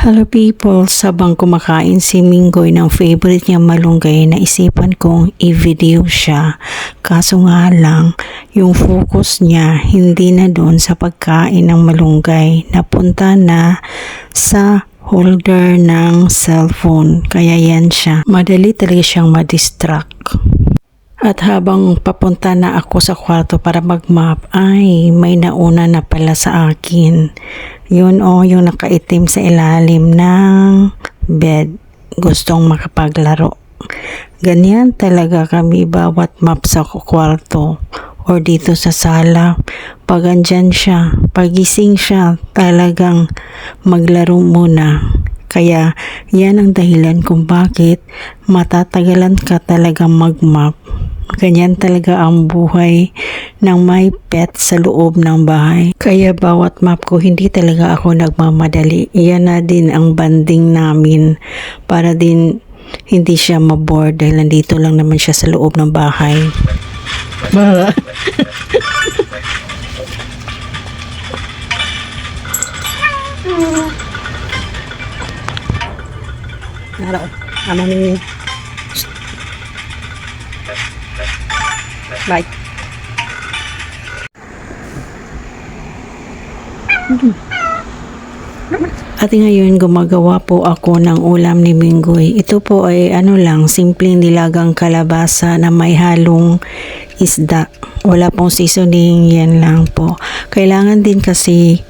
Hello people, sabang kumakain si Minggoy ng favorite niya malunggay, naisipan kong i-video siya. Kaso nga lang, yung focus niya hindi na doon sa pagkain ng malunggay, napunta na sa holder ng cellphone. Kaya yan siya, madali talaga siyang ma-distract. At habang papunta na ako sa kwarto para mag-map, ay may nauna na pala sa akin. Yun yung nakaitim sa ilalim ng bed. Gustong makapaglaro. Ganyan talaga kami bawat map sa kwarto or dito sa sala. Pag andyan siya, pagising siya, talagang maglaro muna. Kaya yan ang dahilan kung bakit matatagalan ka talaga mag-map. Ganyan talaga ang buhay ng may pet sa loob ng bahay. Kaya bawat map ko hindi talaga ako nagmamadali. Iyan na din ang banding namin para din hindi siya maboard dahil nandito lang naman siya sa loob ng bahay. Araw, ama ninyo. Bye. At ngayon gumagawa po ako ng ulam ni Minggoy. Ito po ay simpleng nilagang kalabasa na may halong isda. Wala pong seasoning, yan lang po. Kailangan din kasi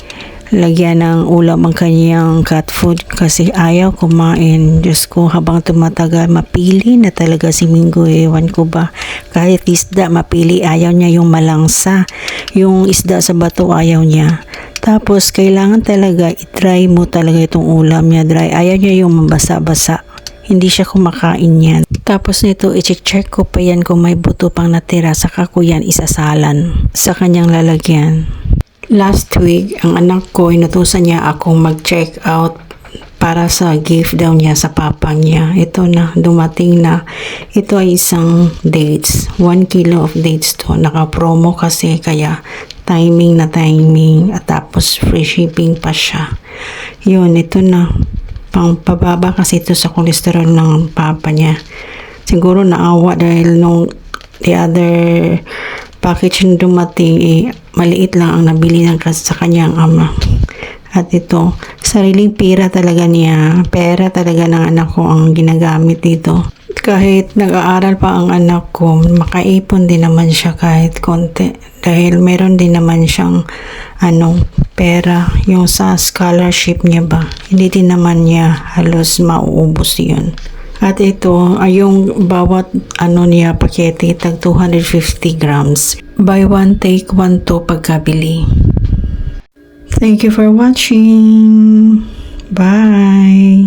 lagyan ng ulam ang kanyang cat food kasi ayaw kumain. Diyos ko, habang tumatagal, mapili na talaga si Minggoy. Ewan ko ba, kahit isda mapili, ayaw niya yung malangsa. Yung isda sa bato, ayaw niya. Tapos, kailangan talaga i-dry mo talaga itong ulam niya. Dry. Ayaw niya yung mabasa-basa. Hindi siya kumakain yan. Tapos nito, i-check ko pa yan kung may buto pang natira. Saka ko yan isasalan sa kanyang lalagyan. Last week, ang anak ko, inutusan niya akong mag-check out para sa gift daw niya sa papa niya. Ito na, dumating na. Ito ay isang dates. 1 kilo of dates to. Naka-promo kasi kaya timing na timing. At tapos free shipping pa siya. Yun, ito na. Pangpababa kasi ito sa cholesterol ng papa niya. Siguro naawa dahil nung the other package na dumating, maliit lang ang nabili sa kanyang ama. At ito, sariling pera talaga niya. Pera talaga ng anak ko ang ginagamit dito. Kahit nag-aaral pa ang anak ko, makaipon din naman siya kahit konti. Dahil meron din naman siyang pera. Yung sa scholarship niya ba, hindi din naman niya halos mauubos yun. At ito, ay yung bawat niya pakete, tag 250 grams. Buy one, take one to pagkabili. Thank you for watching. Bye!